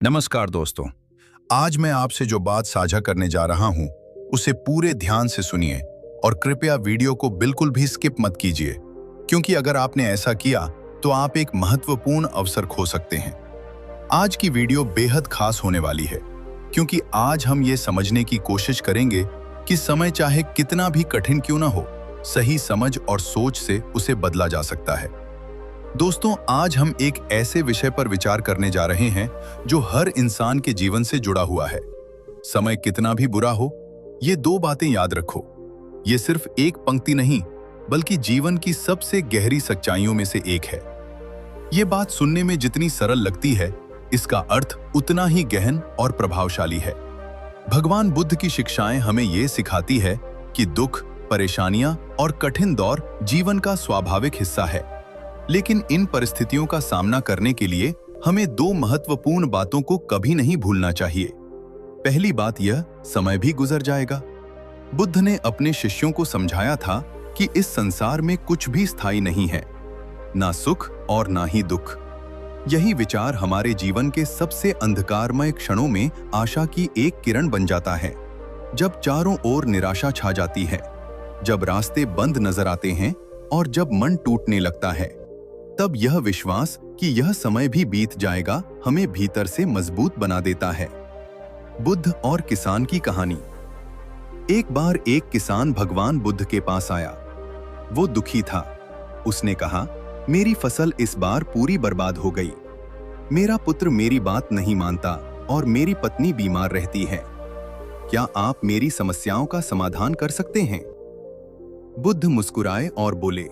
नमस्कार दोस्तों। आज मैं आपसे जो बात साझा करने जा रहा हूं, उसे पूरे ध्यान से सुनिए और कृपया वीडियो को बिल्कुल भी स्किप मत कीजिए, क्योंकि अगर आपने ऐसा किया तो आप एक महत्वपूर्ण अवसर खो सकते हैं। आज की वीडियो बेहद खास होने वाली है, क्योंकि आज हम ये समझने की कोशिश करेंगे कि समय चाहे कितना भी कठिन क्यों ना हो, सही समझ और सोच से उसे बदला जा सकता है। दोस्तों, आज हम एक ऐसे विषय पर विचार करने जा रहे हैं जो हर इंसान के जीवन से जुड़ा हुआ है। समय कितना भी बुरा हो, ये दो बातें याद रखो। ये सिर्फ एक पंक्ति नहीं, बल्कि जीवन की सबसे गहरी सच्चाइयों में से एक है। ये बात सुनने में जितनी सरल लगती है, इसका अर्थ उतना ही गहन और प्रभावशाली है। भगवान बुद्ध की शिक्षाएं हमें ये सिखाती है कि दुख, परेशानियां और कठिन दौर जीवन का स्वाभाविक हिस्सा है। लेकिन इन परिस्थितियों का सामना करने के लिए हमें दो महत्वपूर्ण बातों को कभी नहीं भूलना चाहिए। पहली बात यह, समय भी गुजर जाएगा। बुद्ध ने अपने शिष्यों को समझाया था कि इस संसार में कुछ भी स्थायी नहीं है, ना सुख और ना ही दुख। यही विचार हमारे जीवन के सबसे अंधकारमय क्षणों में आशा की एक किरण बन जाता है। जब चारों ओर निराशा छा जाती है, जब रास्ते बंद नजर आते हैं और जब मन टूटने लगता है, तब यह विश्वास कि यह समय भी बीत जाएगा हमें भीतर से मजबूत बना देता है। बुद्ध और किसान की कहानी। एक बार एक किसान भगवान बुद्ध के पास आया। वो दुखी था। उसने कहा, मेरी फसल इस बार पूरी बर्बाद हो गई। मेरा पुत्र मेरी बात नहीं मानता और मेरी पत्नी बीमार रहती है। क्या आप मेरी समस्याओं का समाधान कर सकते हैं? बुद्ध मुस्कुराए और बोले,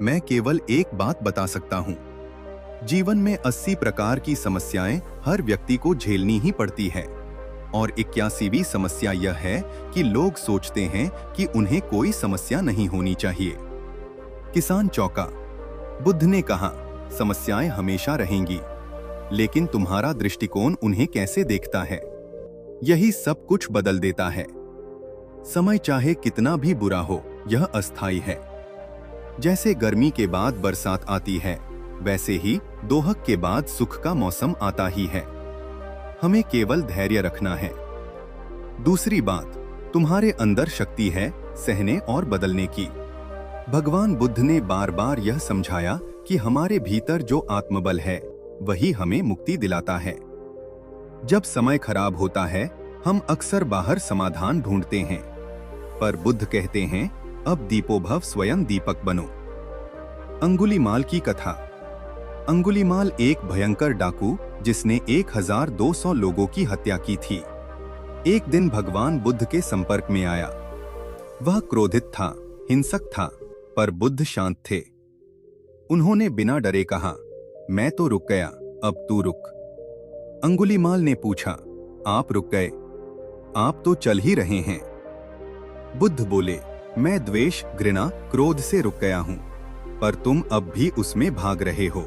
मैं केवल एक बात बता सकता हूं। जीवन में 80 प्रकार की समस्याएं हर व्यक्ति को झेलनी ही पड़ती है, और 81वीं समस्या यह है कि लोग सोचते हैं कि उन्हें कोई समस्या नहीं होनी चाहिए। किसान चौंका। बुद्ध ने कहा, समस्याएं हमेशा रहेंगी, लेकिन तुम्हारा दृष्टिकोण उन्हें कैसे देखता है, यही सब कुछ बदल देता है। समय चाहे कितना भी बुरा हो, यह अस्थायी है। जैसे गर्मी के बाद बरसात आती है, वैसे ही दोहक के बाद सुख का मौसम आता ही है। हमें केवल धैर्य रखना है। दूसरी बात, तुम्हारे अंदर शक्ति है सहने और बदलने की। भगवान बुद्ध ने बार बार यह समझाया कि हमारे भीतर जो आत्मबल है, वही हमें मुक्ति दिलाता है। जब समय खराब होता है, हम अक्सर बाहर समाधान ढूंढते हैं, पर बुद्ध कहते हैं, अब दीपोभव स्वयं दीपक बनो। अंगुलीमाल की कथा। अंगुलीमाल एक भयंकर डाकू जिसने 1200 लोगों की हत्या की थी, एक दिन भगवान बुद्ध के संपर्क में आया। वह क्रोधित था, हिंसक था, पर बुद्ध शांत थे। उन्होंने बिना डरे कहा, मैं तो रुक गया, अब तू रुक। अंगुलीमाल ने पूछा, आप रुक गए? आप तो चल ही रहे हैं। बुद्ध बोले, मैं द्वेष, घृणा, क्रोध से रुक गया हूं, पर तुम अब भी उसमें भाग रहे हो।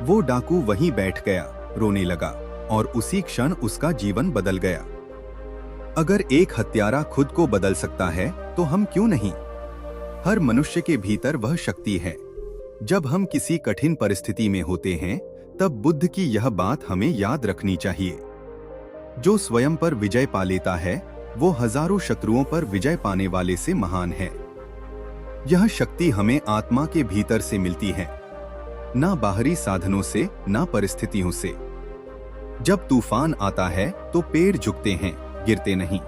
वो डाकू वहीं बैठ गया, रोने लगा, और उसी क्षण उसका जीवन बदल गया। अगर एक हत्यारा खुद को बदल सकता है, तो हम क्यों नहीं? हर मनुष्य के भीतर वह शक्ति है। जब हम किसी कठिन परिस्थिति में होते हैं, तब बुद्ध की यह बात हमें याद रखनी चाहिए। जो स्वयं पर विजय पा लेता है, वो हजारों शत्रुओं पर विजय पाने वाले से महान है। यह शक्ति हमें आत्मा के भीतर से मिलती है, ना बाहरी साधनों से, ना परिस्थितियों से। जब तूफान आता है तो पेड़ झुकते हैं, गिरते नहीं,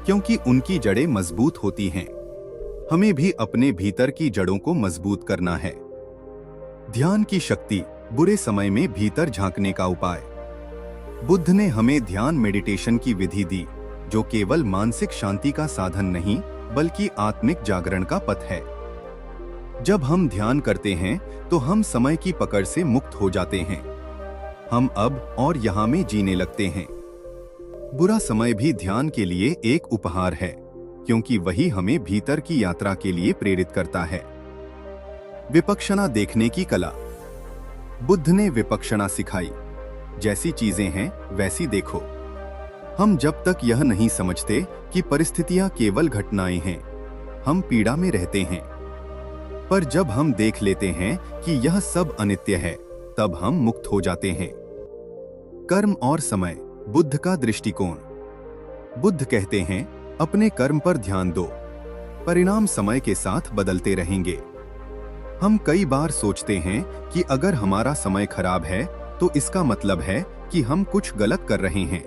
क्योंकि उनकी जड़ें मजबूत होती हैं। हमें भी अपने भीतर की जड़ों को मजबूत करना है। ध्यान की शक्ति, बुरे समय में भीतर झांकने का उपाय। बुद्ध ने हमें ध्यान मेडिटेशन की विधि दी, जो केवल मानसिक शांति का साधन नहीं, बल्कि आत्मिक जागरण का पथ है। जब हम ध्यान करते हैं, तो हम समय की पकड़ से मुक्त हो जाते हैं। हम अब और यहाँ में जीने लगते हैं। बुरा समय भी ध्यान के लिए एक उपहार है, क्योंकि वही हमें भीतर की यात्रा के लिए प्रेरित करता है। विपक्षणा देखने की कला। बुद्ध ने विपक्षणा सिखाई, जैसी चीजें हैं वैसी देखो। हम जब तक यह नहीं समझते कि परिस्थितियां केवल घटनाएं हैं, हम पीड़ा में रहते हैं। पर जब हम देख लेते हैं कि यह सब अनित्य है, तब हम मुक्त हो जाते हैं। कर्म और समय, बुद्ध का दृष्टिकोण। बुद्ध कहते हैं, अपने कर्म पर ध्यान दो, परिणाम समय के साथ बदलते रहेंगे। हम कई बार सोचते हैं कि अगर हमारा समय खराब है तो इसका मतलब है कि हम कुछ गलत कर रहे हैं।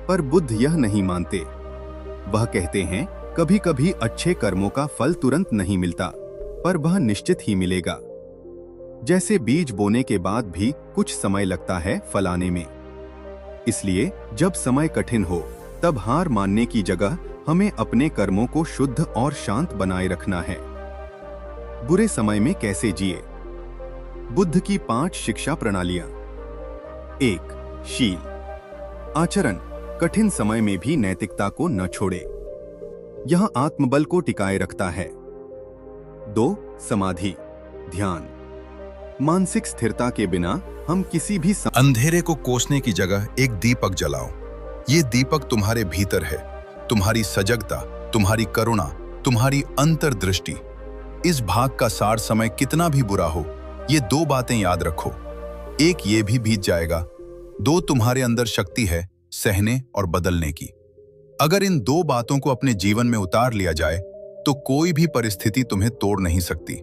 पर बुद्ध यह नहीं मानते। वह कहते हैं, कभी कभी अच्छे कर्मों का फल तुरंत नहीं मिलता, पर वह निश्चित ही मिलेगा। जैसे बीज बोने के बाद भी कुछ समय लगता है फल आने में। इसलिए जब समय कठिन हो तब हार मानने की जगह हमें अपने कर्मों को शुद्ध और शांत बनाए रखना है। बुरे समय में कैसे जिए? बुद्ध की 5 शिक्षा प्रणालियां। 1. शील, आचरण। कठिन समय में भी नैतिकता को न छोड़े, यह आत्मबल को टिकाए रखता है। 2. समाधि, ध्यान। मानसिक स्थिरता के बिना हम किसी भी अंधेरे को कोसने की जगह एक दीपक जलाओ। ये दीपक तुम्हारे भीतर है, तुम्हारी सजगता, तुम्हारी करुणा, तुम्हारी अंतर्दृष्टि। इस भाग का सार समय कितना भी बुरा हो, ये 2 बातें याद रखो। 1, ये भी बीत जाएगा। 2, तुम्हारे अंदर शक्ति है सहने और बदलने की। अगर इन 2 बातों को अपने जीवन में उतार लिया जाए तो कोई भी परिस्थिति तुम्हें तोड़ नहीं सकती।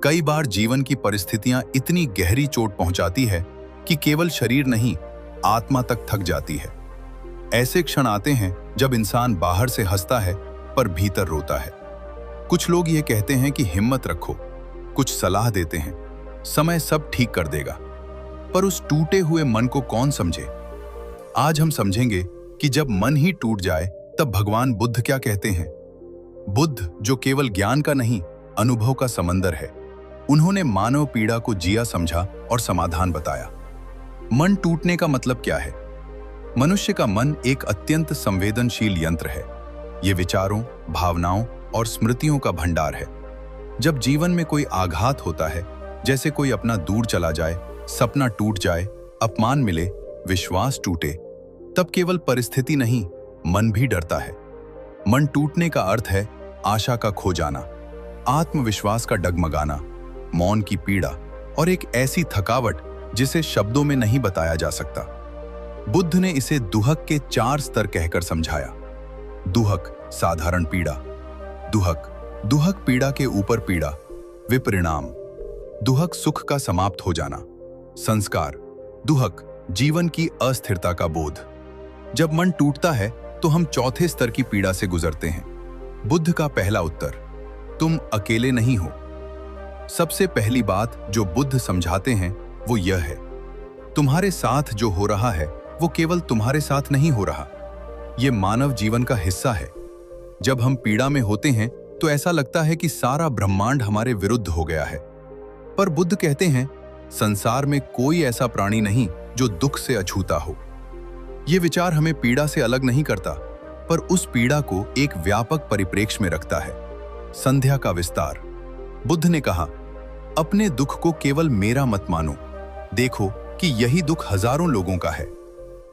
कई बार जीवन की परिस्थितियां इतनी गहरी चोट पहुंचाती है कि केवल शरीर नहीं, आत्मा तक थक जाती है। ऐसे क्षण आते हैं जब इंसान बाहर से हंसता है पर भीतर रोता है। कुछ लोग ये कहते हैं कि हिम्मत रखो, कुछ सलाह देते हैं, समय सब ठीक कर देगा। पर उस टूटे हुए मन को कौन समझे? आज हम समझेंगे कि जब मन ही टूट जाए तब भगवान बुद्ध क्या कहते हैं। बुद्ध, जो केवल ज्ञान का नहीं, अनुभव का समंदर है, उन्होंने मानव पीड़ा को जिया समझा और समाधान बताया। मन टूटने का मतलब क्या है? मनुष्य का मन एक अत्यंत संवेदनशील यंत्र है। ये विचारों, भावनाओं और स्मृतियों का भंडार है। जब जीवन में कोई आघात होता है, जैसे कोई अपना दूर चला जाए, सपना टूट जाए, अपमान मिले, विश्वास टूटे, तब केवल परिस्थिति नहीं, मन भी डरता है। मन टूटने का अर्थ है आशा का खो जाना, आत्मविश्वास का डगमगाना, मौन की पीड़ा और एक ऐसी थकावट जिसे शब्दों में नहीं बताया जा सकता। बुद्ध ने इसे दुहक के 4 स्तर कहकर समझाया। दुहक, साधारण पीड़ा। दुहक पीड़ा के ऊपर पीड़ा, विपरिणाम। दुहक, सुख का समाप्त हो जाना, संस्कार। दुहक, जीवन की अस्थिरता का बोध। जब मन टूटता है तो हम 4थे स्तर की पीड़ा से गुजरते हैं। बुद्ध का पहला उत्तर, तुम अकेले नहीं हो। सबसे पहली बात जो बुद्ध समझाते हैं वो यह है, तुम्हारे साथ जो हो रहा है वो केवल तुम्हारे साथ नहीं हो रहा, ये मानव जीवन का हिस्सा है। जब हम पीड़ा में होते हैं तो ऐसा लगता है कि सारा ब्रह्मांड हमारे विरुद्ध हो गया है। पर बुद्ध कहते हैं, संसार में कोई ऐसा प्राणी नहीं जो दुख से अछूता हो। ये विचार हमें पीड़ा से अलग नहीं करता, पर उस पीड़ा को एक व्यापक परिप्रेक्ष्य में रखता है। संध्या का विस्तार। बुद्ध ने कहा, अपने दुख को केवल मेरा मत मानो, देखो कि यही दुख हजारों लोगों का है,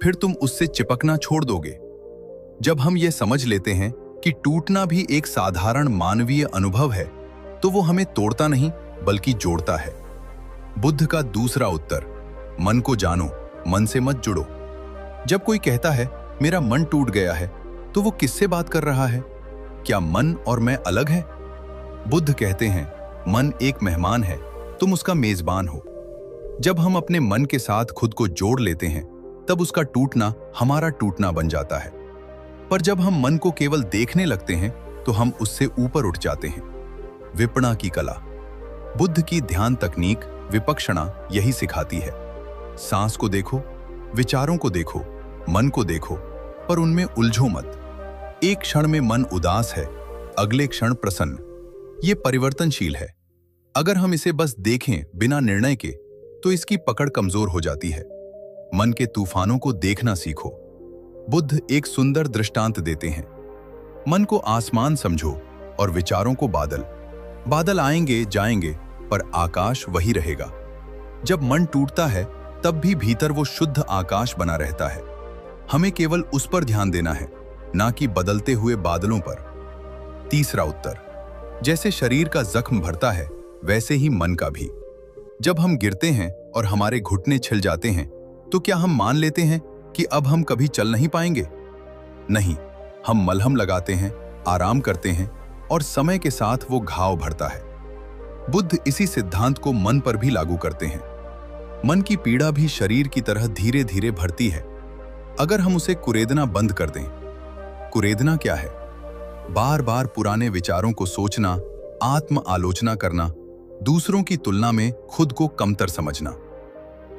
फिर तुम उससे चिपकना छोड़ दोगे। जब हम ये समझ लेते हैं कि टूटना भी एक साधारण मानवीय अनुभव है, तो वो हमें तोड़ता नहीं बल्कि जोड़ता है। बुद्ध का दूसरा उत्तर, मन को जानो, मन से मत जुड़ो। जब कोई कहता है मेरा मन टूट गया है, तो वो किससे बात कर रहा है? क्या मन और मैं अलग है? बुद्ध कहते हैं, मन एक मेहमान है, तुम उसका मेजबान हो। जब हम अपने मन के साथ खुद को जोड़ लेते हैं, तब उसका टूटना हमारा टूटना बन जाता है। पर जब हम मन को केवल देखने लगते हैं, तो हम उससे ऊपर उठ जाते हैं। विपणा की कला। बुद्ध की ध्यान तकनीक विपक्षणा यही सिखाती है। सांस को देखो, विचारों को देखो, मन को देखो, पर उनमें उलझो मत। एक क्षण में मन उदास है, अगले क्षण प्रसन्न। ये परिवर्तनशील है। अगर हम इसे बस देखें बिना निर्णय के, तो इसकी पकड़ कमजोर हो जाती है। मन के तूफानों को देखना सीखो। बुद्ध एक सुंदर दृष्टांत देते हैं। मन को आसमान समझो और विचारों को बादल। बादल आएंगे जाएंगे, पर आकाश वही रहेगा। जब मन टूटता है, तब भी भीतर वो शुद्ध आकाश बना रहता है। हमें केवल उस पर ध्यान देना है, ना कि बदलते हुए बादलों पर। तीसरा उत्तर, जैसे शरीर का जख्म भरता है, वैसे ही मन का भी। जब हम गिरते हैं और हमारे घुटने छिल जाते हैं, तो क्या हम मान लेते हैं कि अब हम कभी चल नहीं पाएंगे? नहीं, हम मलहम लगाते हैं, आराम करते हैं और समय के साथ वो घाव भरता है। बुद्ध इसी सिद्धांत को मन पर भी लागू करते हैं। मन की पीड़ा भी शरीर की तरह धीरे धीरे भरती है, अगर हम उसे कुरेदना बंद कर दें। कुरेदना क्या है? बार बार पुराने विचारों को सोचना, आत्म आलोचना करना, दूसरों की तुलना में खुद को कमतर समझना।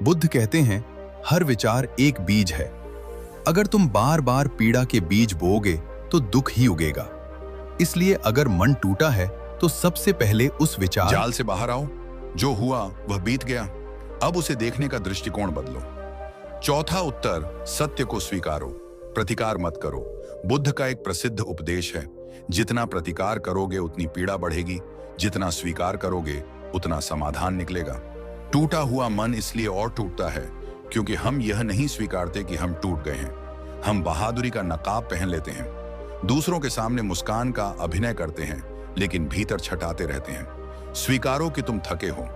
बुद्ध कहते हैं, हर विचार एक बीज है। अगर तुम बार बार पीड़ा के बीज बोओगे तो दुख ही उगेगा। इसलिए अगर मन टूटा है तो सबसे पहले उस विचार जाल से बाहर आओ। जो हुआ वह बीत गया, अब उसे देखने का दृष्टिकोण बदलो। चौथा उत्तर, सत्य को स्वीकारो, प्रतिकार मत करो। बुद्ध का एक प्रसिद्ध उपदेश है, जितना प्रतिकार करोगे उतनी पीड़ा बढ़ेगी, जितना स्वीकार करोगे उतना समाधान निकलेगा। टूटा हुआ मन इसलिए और टूटता है क्योंकि हम यह नहीं स्वीकारते कि हम टूट गए हैं। हम बहादुरी का नकाब पहन लेते हैं, दूसरों के सामने मुस्कान का अभिनय करते हैं, लेकिन भीतर छटाते रहते हैं। स्वीकारो कि तुम थके हो,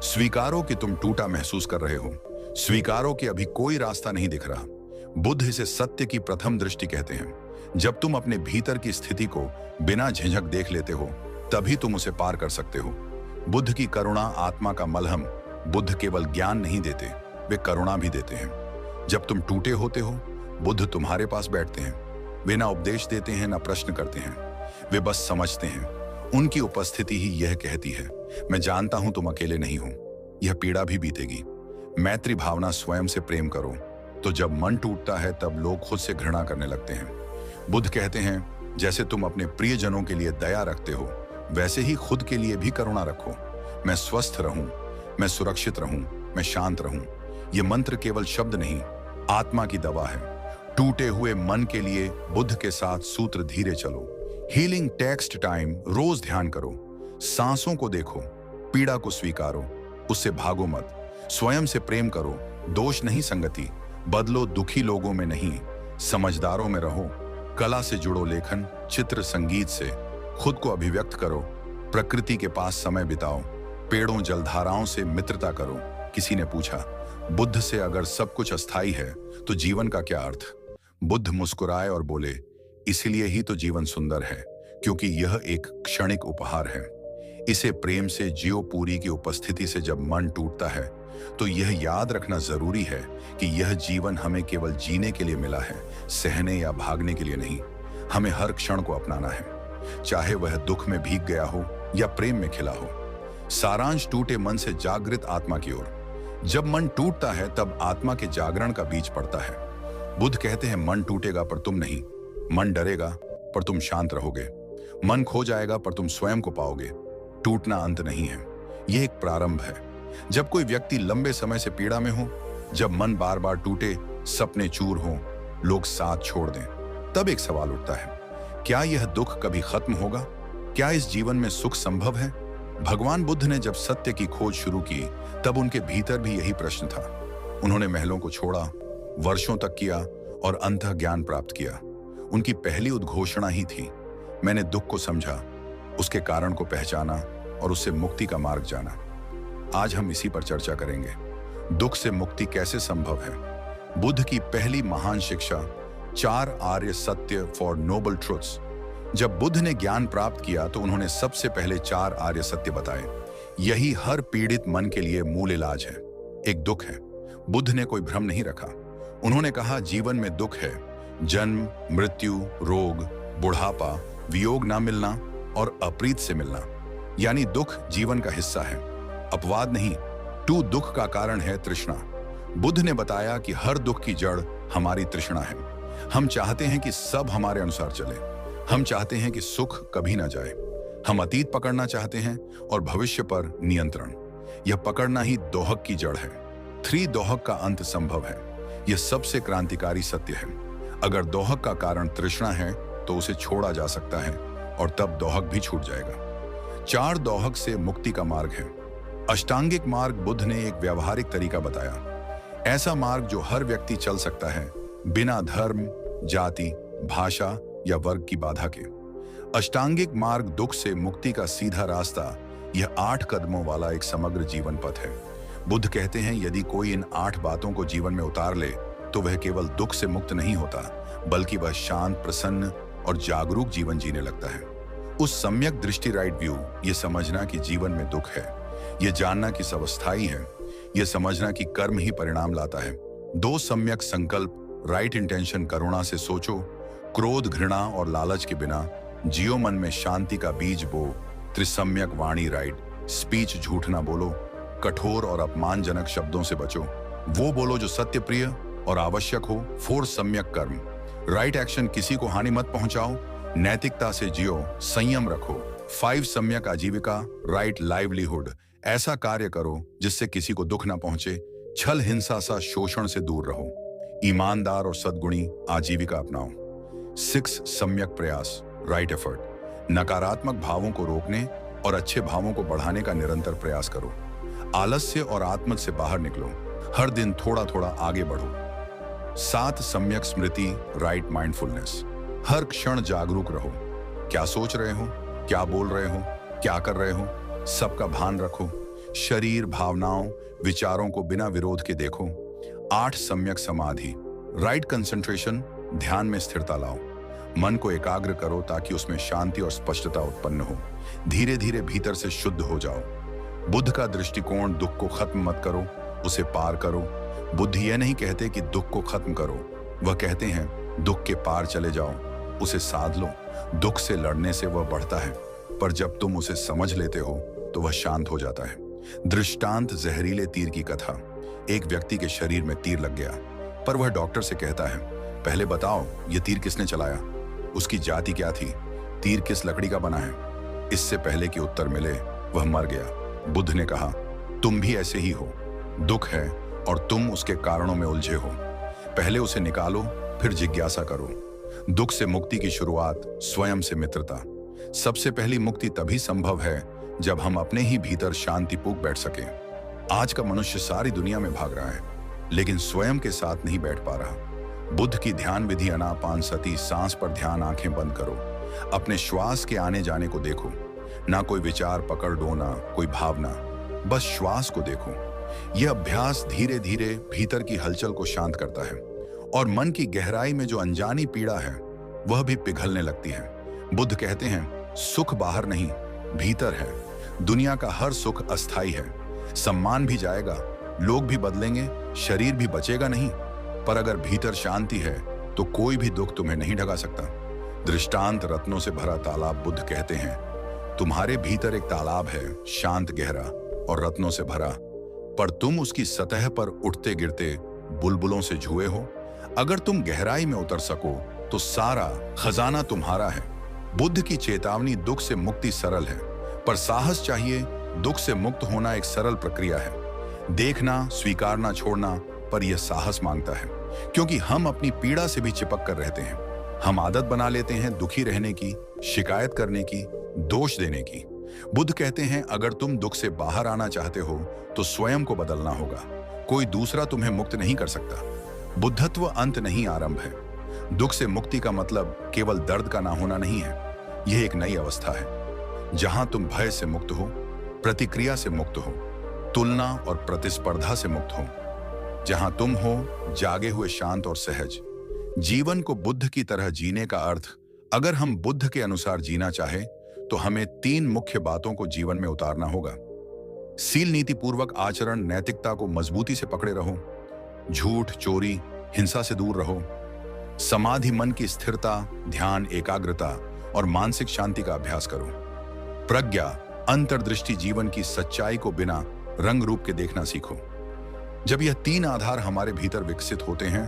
स्वीकारो कि तुम टूटा महसूस कर रहे हो, स्वीकारो कि अभी कोई रास्ता नहीं दिख रहा। बुद्ध इसे सत्य की प्रथम दृष्टि कहते हैं। जब तुम अपने भीतर की स्थिति को बिना झिझक देख लेते हो, तभी तुम उसे पार कर सकते हो। बुद्ध की करुणा आत्मा का मलहम। बुद्ध केवल ज्ञान नहीं देते, वे करुणा भी देते हैं। जब तुम टूटे होते हो, बुद्ध तुम्हारे पास बैठते हैं। वे ना उपदेश देते हैं, ना प्रश्न करते हैं, वे बस समझते हैं। उनकी उपस्थिति ही यह कहती है, मैं जानता हूं तुम अकेले नहीं हो, यह पीड़ा भी बीतेगी। मैत्री भावना, स्वयं से प्रेम करो। तो जब मन टूटता है तब लोग खुद से घृणा करने लगते हैं। बुद्ध कहते हैं, जैसे तुम अपने प्रियजनों के लिए दया रखते हो, वैसे ही खुद के लिए भी करुणा रखो। मैं स्वस्थ रहूं, मैं सुरक्षित रहूं, मैं शांत रहूं। यह मंत्र केवल शब्द नहीं, आत्मा की दवा है। टूटे हुए मन के लिए बुद्ध के साथ सूत्र धीरे चलो। हीलिंग टेक्स्ट टाइम, रोज ध्यान करो, सांसों को देखो, पीड़ा को स्वीकारो, उससे भागो मत। स्वयं से प्रेम करो, दोष नहीं संगति, बदलो दुखी लोगों में नहीं, समझदारों में रहो। कला से जुड़ो, लेखन, चित्र, संगीत से खुद को अभिव्यक्त करो। प्रकृति के पास समय बिताओ, पेड़ों, जलधाराओं से मित्रता करो। किसी ने पूछा, बुद्ध से अगर सब कुछ अस्थायी है तो जीवन का क्या अर्थ? बुद्ध मुस्कुराए और बोले, इसीलिए ही तो जीवन सुंदर है, क्योंकि यह एक क्षणिक उपहार है। इसे प्रेम से जियो। पूरी की उपस्थिति से जब मन टूटता है तो यह याद रखना जरूरी है कि यह जीवन हमें केवल जीने के लिए मिला है, सहने या भागने के लिए नहीं। हमें हर क्षण को अपनाना है, चाहे वह दुख में भीग गया हो या प्रेम में खिला हो। सारांश, टूटे मन से जागृत आत्मा की ओर। जब मन टूटता है तब आत्मा के जागरण का बीज पड़ता है। बुद्ध कहते हैं, मन टूटेगा पर तुम नहीं, मन डरेगा पर तुम शांत रहोगे, मन खो जाएगा पर तुम स्वयं को पाओगे। टूटना अंत नहीं है, यह एक प्रारंभ है। जब कोई व्यक्ति लंबे समय से पीड़ा में हो, जब मन बार बार टूटे, सपने चूर हो, लोग साथ छोड़ दें, तब एक सवाल उठता है, क्या यह दुख कभी खत्म होगा? क्या इस जीवन में सुख संभव है? भगवान बुद्ध ने जब सत्य की खोज शुरू की, तब उनके भीतर भी यही प्रश्न था। उन्होंने महलों को छोड़ा, वर्षों तक किया और अंतः ज्ञान प्राप्त किया। उनकी पहली उद्घोषणा ही थी, मैंने दुख को समझा, उसके कारण को पहचाना और उससे मुक्ति का मार्ग जाना। आज हम इसी पर चर्चा करेंगे, दुख से मुक्ति कैसे संभव है। बुद्ध की पहली महान शिक्षा, 4 आर्य सत्य फॉर नोबल ट्रुथ्स। जब बुद्ध ने ज्ञान प्राप्त किया तो उन्होंने सबसे पहले 4 आर्य सत्य बताए। यही हर पीड़ित मन के लिए मूल इलाज है। एक दुख है, बुद्ध ने कोई भ्रम नहीं रखा। उन्होंने कहा, जीवन में दुख है, जन्म, मृत्यु, रोग, बुढ़ापा, वियोग ना मिलना और अप्रीत से मिलना। यानी दुख जीवन का हिस्सा है, अपवाद नहीं। दुख का कारण है तृष्णा। बुद्ध ने बताया कि हर दुख की जड़ हमारी तृष्णा है। हम चाहते हैं कि सब हमारे अनुसार चले, हम चाहते हैं कि सुख कभी ना जाए, हम अतीत पकड़ना चाहते हैं और भविष्य पर नियंत्रण। यह पकड़ना ही दोहक की जड़ है। 3 दोहक का अंत संभव है। यह सबसे क्रांतिकारी सत्य है। अगर दोहक का कारण तृष्णा है तो उसे छोड़ा जा सकता है और तब दोहक भी छूट जाएगा। 4 दोहक से मुक्ति का मार्ग है। अष्टांगिक मार्ग बुद्ध ने एक व्यावहारिक तरीका बताया, ऐसा मार्ग जो हर व्यक्ति चल सकता है, बिना धर्म, जाति, भाषा या वर्ग की बाधा के। अष्टांगिक मार्ग दुख से मुक्ति का सीधा रास्ता, यह 8 कदमों वाला एक समग्र जीवन पथ है। बुद्ध कहते हैं यदि कोई इन 8 बातों को जीवन में उतार ले तो वह केवल दुख से मुक्त नहीं होता, बल्कि वह शांत, प्रसन्न और जागरूक जीवन जीने लगता है। उस सम्यक दृष्टि, राइट व्यू, ये समझना कि जीवन में दुख है, ये जानना कि सब अस्थायी है, ये समझना कि कर्म ही परिणाम लाता है। 2 सम्यक संकल्प, राइट इंटेंशन, करुणा से सोचो, क्रोध, घृणा और लालच के बिना जियो, मन में शांति का बीज बो। त्रिसम्यक वाणी, राइट स्पीच, झूठ ना बोलो, कठोर और अपमानजनक शब्दों से बचो, वो बोलो जो सत्य, प्रिय और आवश्यक हो। 4 सम्यक कर्म, राइट एक्शन, किसी को हानि मत पहुंचाओ, नैतिकता से जियो, संयम रखो। 5 सम्यक आजीविका, राइट लाइवलीहुड, ऐसा कार्य करो जिससे किसी को दुख ना पहुंचे, छल, हिंसा सा शोषण से दूर रहो, ईमानदार और सद्गुणी आजीविका अपनाओ। 6 सम्यक प्रयास, राइट एफर्ट, नकारात्मक भावों को रोकने और अच्छे भावों को बढ़ाने का निरंतर प्रयास करो। आलस्य और आत्मत से बाहर निकलो, हर दिन थोड़ा थोड़ा आगे बढ़ो। 7 सम्यक स्मृति, राइट माइंडफुलनेस, हर क्षण जागरूक रहो, क्या सोच रहे हो, क्या बोल रहे हो, क्या कर रहे हो, सबका भान रखो, शरीर, भावनाओं, विचारों को बिना विरोध के देखो। 8 सम्यक समाधि, राइट कंसंट्रेशन, ध्यान में स्थिरता लाओ, मन को एकाग्र करो ताकि उसमें शांति और स्पष्टता उत्पन्न हो, धीरे धीरे भीतर से शुद्ध हो जाओ। बुद्ध का दृष्टिकोण, दुख को खत्म मत करो, उसे पार करो। बुद्ध यह नहीं कहते कि दुख को खत्म करो, वह कहते हैं दुख के पार चले जाओ, उसे साध लो। दुख से लड़ने से वह बढ़ता है, पर जब तुम उसे समझ लेते हो तो वह शांत हो जाता है। दृष्टांत, जहरीले तीर की कथा। एक व्यक्ति के शरीर में तीर लग गया, पर वह डॉक्टर से कहता है, पहले बताओ ये तीर किसने चलाया, उसकी जाति क्या थी, तीर किस लकड़ी का बना है। इससे पहले कि उत्तर मिले वह मर गया। बुद्ध ने कहा, तुम भी ऐसे ही हो, दुख है और तुम उसके कारणों में उलझे हो, पहले उसे निकालो, फिर जिज्ञासा करो। दुख से मुक्ति की शुरुआत स्वयं से मित्रता। सबसे पहली मुक्ति तभी संभव है जब हम अपने ही भीतर शांति पूक बैठ सकें। आज का मनुष्य सारी दुनिया में भाग रहा है, लेकिन स्वयं के साथ नहीं बैठ पा रहा। बुद्ध की ध्यान विधि, आनापानसति, सांस पर ध्यान, आंखें बंद करो, अपने श्वास के आने जाने को देखो, ना कोई विचार पकड़ दो, ना कोई भावना, बस श्वास को देखो। यह अभ्यास धीरे धीरे भीतर की हलचल को शांत करता है और मन की गहराई में जो अनजानी पीड़ा है वह भी पिघलने लगती है। बुद्ध कहते हैं, सुख बाहर नहीं, भीतर है। दुनिया का हर सुख अस्थाई है, सम्मान भी जाएगा, लोग भी बदलेंगे, शरीर भी बचेगा नहीं, पर अगर भीतर शांति है तो कोई भी दुख तुम्हें नहीं ढका सकता। दृष्टांत, रत्नों से भरा तालाब। बुद्ध कहते हैं, तुम्हारे भीतर एक तालाब है, शांत, गहरा और रत्नों से भरा, पर तुम उसकी सतह पर उठते गिरते बुलबुलों से जुए हो। अगर तुम गहराई में उतर सको तो सारा खजाना तुम्हारा है। बुद्ध की चेतावनी, दुख से मुक्ति सरल है, पर साहस चाहिए। दुख से मुक्त होना एक सरल प्रक्रिया है, देखना, स्वीकारना, छोड़ना, पर यह साहस मांगता है, क्योंकि हम अपनी पीड़ा से भी चिपक कर रहते हैं। हम आदत बना लेते हैं दुखी रहने की, शिकायत करने की, दोष देने की। बुद्ध कहते हैं, अगर तुम दुख से बाहर आना चाहते हो तो स्वयं को बदलना होगा, कोई दूसरा तुम्हें मुक्त नहीं कर सकता। बुद्धत्व अंत नहीं, आरंभ है। दुख से मुक्ति का मतलब केवल दर्द का ना होना नहीं है, यह एक नई अवस्था है जहां तुम भय से मुक्त हो, प्रतिक्रिया से मुक्त हो, तुलना और प्रतिस्पर्धा से मुक्त हो, जहां तुम हो जागे हुए, शांत और सहज। जीवन को बुद्ध की तरह जीने का अर्थ, अगर हम बुद्ध के अनुसार जीना चाहे तो हमें 3 मुख्य बातों को जीवन में उतारना होगा। सील, नीतिपूर्वक आचरण, नैतिकता को मजबूती से पकड़े रहो, झूठ, चोरी, हिंसा से दूर रहो। समाधि, मन की स्थिरता, ध्यान, एकाग्रता और मानसिक शांति का अभ्यास करो। प्रज्ञा, अंतर्दृष्टि, जीवन की सच्चाई को बिना रंग रूप के देखना सीखो। जब यह 3 आधार हमारे भीतर विकसित होते हैं,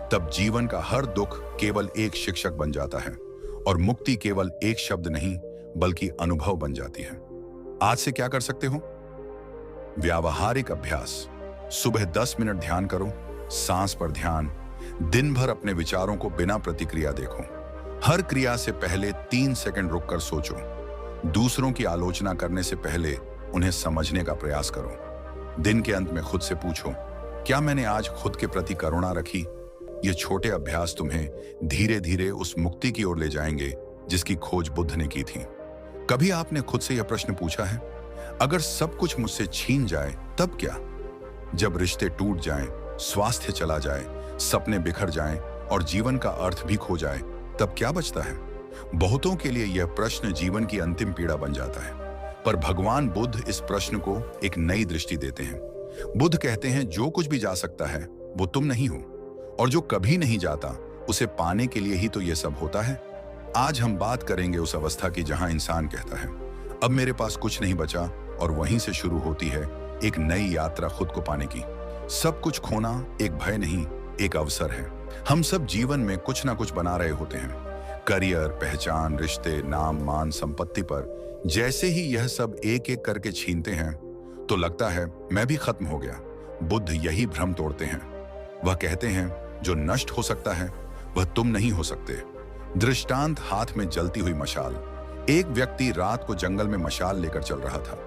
तब जीवन का हर दुख केवल एक शिक्षक बन जाता है और मुक्ति केवल एक शब्द नहीं बल्कि अनुभव बन जाती है। आज से क्या कर सकते हो? व्यावहारिक अभ्यास, सुबह 10 मिनट ध्यान करो, सांस पर ध्यान, दिन भर अपने विचारों को बिना प्रतिक्रिया देखो। हर क्रिया से पहले 3 सेकंड रुककर सोचो। दूसरों की आलोचना करने से पहले उन्हें समझने का प्रयास करो। दिन के अंत में खुद से पूछो, क्या मैंने आज खुद के प्रति करुणा रखी? ये छोटे अभ्यास तुम्हें धीरे धीरे उस मुक्ति की ओर ले जाएंगे जिसकी खोज बुद्ध ने की थी। कभी आपने खुद से यह प्रश्न पूछा है, अगर सब कुछ मुझसे छीन जाए तब क्या? जब रिश्ते टूट जाएं, स्वास्थ्य चला जाए, सपने बिखर जाएं और जीवन का अर्थ भी खो जाए, तब क्या बचता है? बहुतों के लिए यह प्रश्न जीवन की अंतिम पीड़ा बन जाता है। पर भगवान बुद्ध इस प्रश्न को एक नई दृष्टि देते हैं। बुद्ध कहते हैं, जो कुछ भी जा सकता है वो तुम नहीं हो, और जो कभी नहीं जाता उसे पाने के लिए ही तो ये सब होता है। आज हम बात करेंगे उस अवस्था की जहां इंसान कहता है, अब मेरे पास कुछ नहीं बचा, और वहीं से शुरू होती है एक नई यात्रा खुद को पाने की। सब कुछ खोना एक भय नहीं, एक अवसर है। हम सब जीवन में कुछ ना कुछ बना रहे होते हैं, करियर, पहचान, रिश्ते, नाम, मान, संपत्ति पर जैसे ही यह सब एक एक करके छीनते हैं तो लगता है मैं भी खत्म हो गया। बुद्ध यही भ्रम तोड़ते हैं। वह कहते हैं, जो नष्ट हो सकता है वह तुम नहीं हो सकते। दृष्टांत, हाथ में जलती हुई मशाल। एक व्यक्ति रात को जंगल में मशाल लेकर चल रहा था।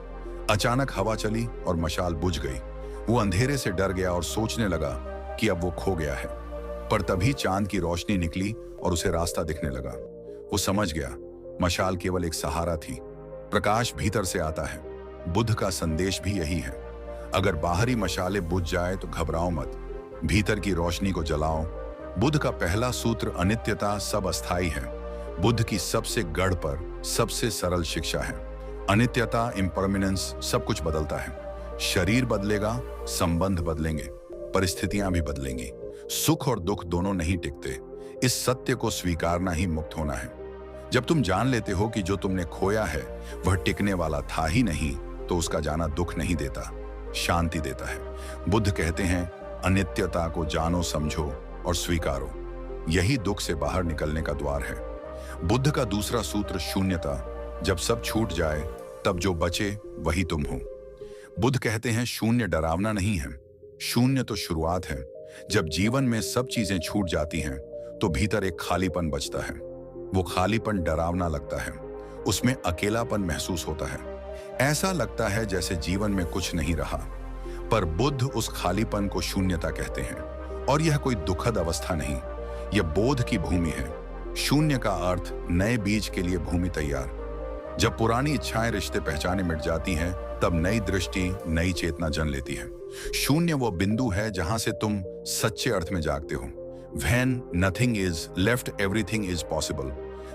अचानक हवा चली और मशाल बुझ गई। वो अंधेरे से डर गया और सोचने लगा कि अब वो खो गया है। पर तभी चांद की रोशनी निकली और उसे रास्ता दिखने लगा। वो समझ गया, मशाल केवल एक सहारा थी, प्रकाश भीतर से आता है। बुद्ध का संदेश भी यही है। अगर बाहरी मशाले बुझ जाए तो घबराओ मत, भीतर की रोशनी को जलाओ। बुद्ध का पहला सूत्र अनित्यता, सब अस्थाई है, बुद्ध की सबसे गढ़ पर सबसे सरल शिक्षा है। अनित्यता, इम्परमिनेंस, सब कुछ बदलता है। शरीर बदलेगा, संबंध बदलेंगे, परिस्थितियां भी बदलेंगी। सुख और दुख दोनों नहीं टिकते। इस सत्य को स्वीकारना ही मुक्त होना है। जब तुम जान लेते हो कि जो तुमने खोया है वह टिकने वाला था ही नहीं, तो उसका जाना दुख नहीं देता, शांति देता है। बुद्ध कहते हैं, अनित्यता को जानो, समझो और स्वीकारो। यही दुख से बाहर निकलने का द्वार है। बुद्ध का दूसरा सूत्र शून्यता। जब सब छूट जाए तब जो बचे वही तुम हो। बुद्ध कहते हैं, शून्य डरावना नहीं है, शून्य तो शुरुआत है। जब जीवन में सब चीजें छूट जाती हैं तो भीतर एक खालीपन बचता है। वो खालीपन डरावना लगता है, उसमें अकेलापन महसूस होता है। ऐसा लगता है जैसे जीवन में कुछ नहीं रहा। पर बुद्ध उस खालीपन को शून्यता कहते हैं, और यह कोई दुखद अवस्था नहीं, यह बोध की भूमि है। शून्य का अर्थ नए बीज के लिए भूमि तैयार। जब पुरानी इच्छाएं, रिश्ते, पहचानें मिट जाती हैं, तब नई दृष्टि, नई चेतना जन्म लेती है। शून्य वो बिंदु है जहां से तुम सच्चे अर्थ में जागते हो। When nothing is left, everything is possible.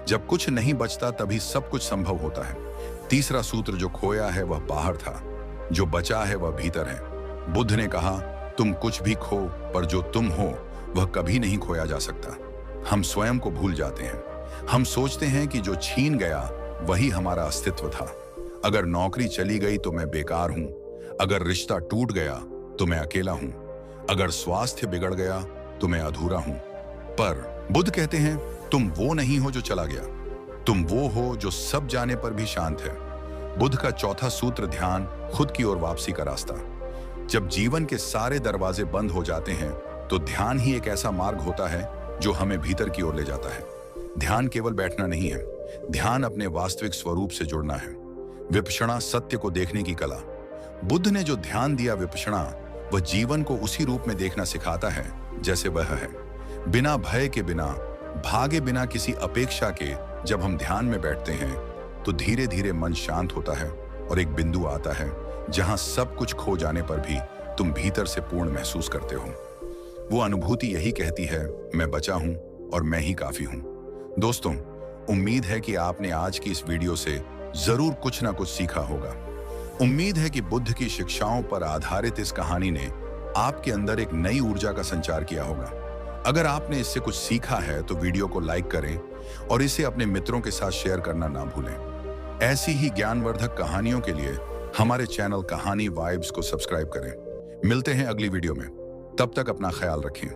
जब कुछ नहीं बचता तभी सब कुछ संभव होता है। तीसरा सूत्र, जो खोया है वह बाहर था, जो बचा है वह भीतर है। बुद्ध ने कहा, तुम कुछ भी खो, पर जो तुम हो वह कभी नहीं खोया जा सकता। हम स्वयं को भूल जाते हैं। हम सोचते हैं कि जो छीन गया वही हमारा अस्तित्व था। अगर नौकरी चली गई तो मैं बेकार हूं, अगर रिश्ता टूट गया तो मैं अकेला हूं, अगर स्वास्थ्य बिगड़ गया तो मैं अधूरा हूं। पर बुद्ध कहते हैं, तुम वो नहीं हो जो चला गया, तुम वो हो जो सब जाने पर भी शांत है। बुद्ध का चौथा सूत्र, ध्यान, खुद की ओर वापसी का रास्ता। जब जीवन के सारे दरवाजे बंद हो जाते हैं तो ध्यान ही एक ऐसा मार्ग होता है जो हमें भीतर की ओर ले जाता है। ध्यान केवल बैठना नहीं है, ध्यान अपने वास्तविक स्वरूप से जुड़ना है। विपश्यना, सत्य को देखने की कला। बुद्ध ने जो ध्यान दिया विपश्यना, वह जीवन को उसी रूप में देखना सिखाता है जैसे वह है, बिना भय के, बिना भागे, बिना किसी अपेक्षा के। जब हम ध्यान में बैठते हैं तो धीरे धीरे मन शांत होता है और एक बिंदु आता है जहां सब कुछ खो जाने पर भी तुम भीतर से पूर्ण महसूस करते हो। वो अनुभूति यही कहती है, मैं बचा हूं और मैं ही काफी हूं। दोस्तों, उम्मीद है कि आपने आज की इस वीडियो से जरूर कुछ ना कुछ सीखा होगा। उम्मीद है कि बुद्ध की शिक्षाओं पर आधारित इस कहानी ने आपके अंदर एक नई ऊर्जा का संचार किया होगा। अगर आपने इससे कुछ सीखा है तो वीडियो को लाइक करें और इसे अपने मित्रों के साथ शेयर करना ना भूलें। ऐसी ही ज्ञानवर्धक कहानियों के लिए हमारे चैनल कहानी वाइब्स को सब्सक्राइब करें। मिलते हैं अगली वीडियो में, तब तक अपना ख्याल रखें।